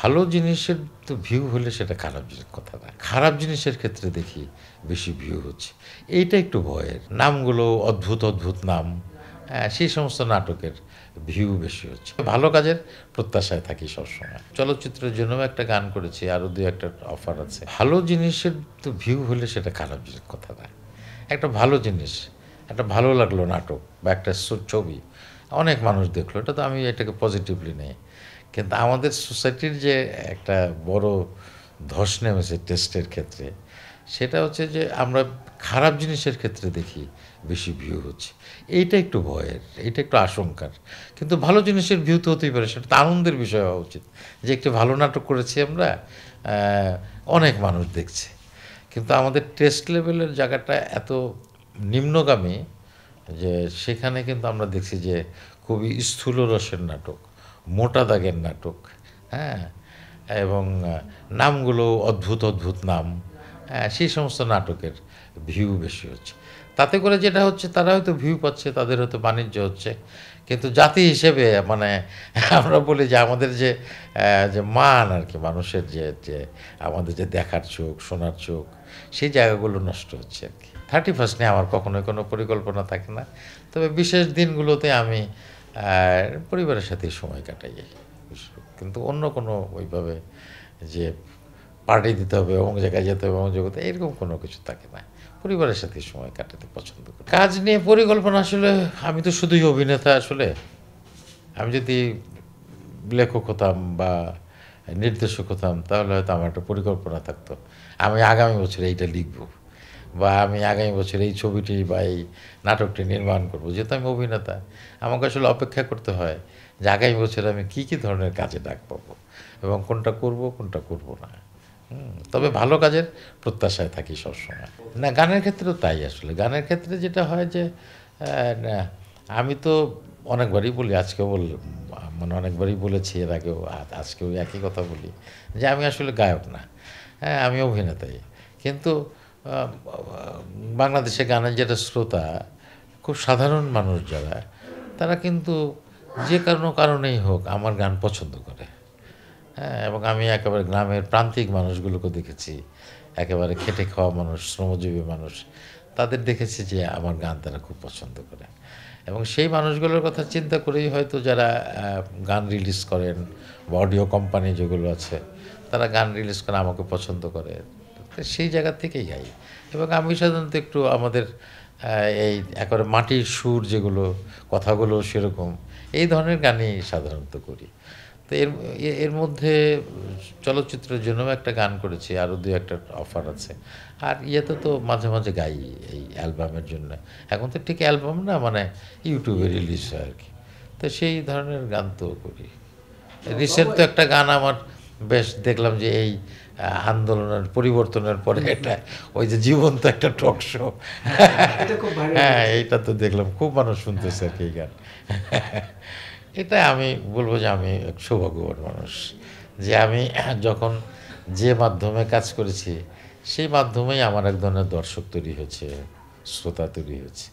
ভালো জিনিসের তো ভিউ হলে সেটা খারাপ জিনিস কথা না। খারাপ জিনিসের ক্ষেত্রে দেখি বেশি ভিউ হচ্ছে। এইটা একটু ভয়ের। নামগুলো অদ্ভুত, অদ্ভুত নাম। সেই সমস্ত নাটকের ভিউ বেশি হচ্ছে। ভালো কাজের প্রত্যাশায় থাকি সবসময়। চলচ্চিত্রের জন্যও একটা গান করেছি, আরও ২-১ টা অফার আছে। ভালো জিনিসের তো ভিউ হলে সেটা খারাপ জিনিস কথা না। একটা ভালো জিনিস, একটা ভালো লাগলো নাটক বা একটা ছবি, অনেক মানুষ দেখলো, এটা তো আমি এটাকে পজিটিভলি নেই। কিন্তু আমাদের সোসাইটির যে একটা বড় ধস নেমেছে টেস্টের ক্ষেত্রে, সেটা হচ্ছে যে আমরা খারাপ জিনিসের ক্ষেত্রে দেখি বেশি ভিউ হচ্ছে। এইটা একটু ভয়ের, এইটা একটু আশঙ্কার। কিন্তু ভালো জিনিসের ভিউ তো হতেই পারে, সেটা তো আনন্দের বিষয় হওয়া উচিত। যে একটি ভালো নাটক করেছি আমরা, অনেক মানুষ দেখছে। কিন্তু আমাদের টেস্ট লেভেলের জায়গাটা এত নিম্নগামী যে সেখানে কিন্তু আমরা দেখছি যে খুবই স্থূল রসের নাটক, মোটা দাগের নাটক, হ্যাঁ, এবং নামগুলো অদ্ভুত, অদ্ভুত নাম, সেই সমস্ত নাটকের ভিউ বেশি হচ্ছে। তাতে করে যেটা হচ্ছে, তারা হয়তো ভিউ পাচ্ছে, তাদের হয়তো বাণিজ্য হচ্ছে। কিন্তু জাতি হিসেবে মানে আমরা বলি যে আমাদের যে যে মান আরকি, মানুষের যে আমাদের যে দেখার চোখ, শোনার চোখ, সেই জায়গাগুলো নষ্ট হচ্ছে আরকি। 31st নিয়ে আমার কখনোই কোনো পরিকল্পনা থাকে না। তবে বিশেষ দিনগুলোতে আমি পরিবারের সাথেই সময় কাটাই। কিন্তু অন্য কোনো ওইভাবে যে পার্টি দিতে হবে, অমুক জায়গায় যেতে হবে, অমুক জগতে, এরকম কোনো কিছু থাকে না। পরিবারের সাথেই সময় কাটাতে পছন্দ করি। কাজ নিয়ে পরিকল্পনা আসলে আমি তো শুধুই অভিনেতা আসলে। আমি যদি লেখক হতাম বা নির্দেশক হতাম তাহলে হয়তো আমার একটা পরিকল্পনা থাকতো। আমি আগামী বছর এইটা লিখব বা আমি আগামী বছর এই ছবিটি বা এই নাটকটি নির্মাণ করব। যেহেতু আমি অভিনেতা, আমাকে আসলে অপেক্ষা করতে হয় যে আগামী বছর আমি কী, কী ধরনের কাজে ডাক পাবো এবং কোনটা করব, কোনটা করব না। তবে ভালো কাজের প্রত্যাশায় থাকি সবসময়। না, গানের ক্ষেত্রেও তাই আসলে। গানের ক্ষেত্রে যেটা হয় যে না, আমি তো অনেকবারই বলি, আজকেও মানে অনেকবারই বলেছি এর আগেও, আজকেও একই কথা বলি যে আমি আসলে গায়ক না। হ্যাঁ, আমি অভিনেতাই। কিন্তু আ বাংলাদেশে গানের যেটা শ্রোতা, খুব সাধারণ মানুষ যারা, তারা কিন্তু যে কোনো কারণেই হোক আমার গান পছন্দ করে। হ্যাঁ, এবং আমি একেবারে গ্রামের প্রান্তিক মানুষগুলোকে দেখেছি, একেবারে খেটে খাওয়া মানুষ, শ্রমজীবী মানুষ, তাদের দেখেছি যে আমার গান তারা খুব পছন্দ করে। এবং সেই মানুষগুলোর কথা চিন্তা করেই হয়তো যারা গান রিলিজ করেন বা অডিও কোম্পানি যেগুলো আছে, তারা গান রিলিজ করে আমাকে পছন্দ করে। তো সেই জায়গা থেকেই গাই। এবং আমি সাধারণত একটু আমাদের এই একেবারে মাটির সুর যেগুলো, কথাগুলো সেরকম, এই ধরনের গানই সাধারণত করি। তো এর মধ্যে চলচ্চিত্রের জন্যও একটা গান করেছি, আরও ২-১ টা অফার আছে। আর ইয়েতে তো মাঝে, মাঝে গাই এই অ্যালবামের জন্য। এখন তো ঠিক অ্যালবাম না, মানে ইউটিউবে রিলিজ হয় আরকি। তো সেই ধরনের গান তো করি। রিসেন্ট তো একটা গান আমার বেশ দেখলাম যে এই আন্দোলনের পরিবর্তনের পরে এটা ওই যে জীবন্ত একটা টক শো। এটা খুব ভাইরাল হ্যাঁ, হয়েছে। এইটা তো দেখলাম খুব মানুষ শুনতেছে আরকি এই গান। এটা আমি বলব যে আমি এক সৌভাগ্যবান মানুষ। যে আমি যখন যে মাধ্যমে কাজ করেছি, সেই মাধ্যমেই আমার এক ধরনের দর্শক তৈরি হয়েছে, শ্রোতা তৈরি হয়েছে।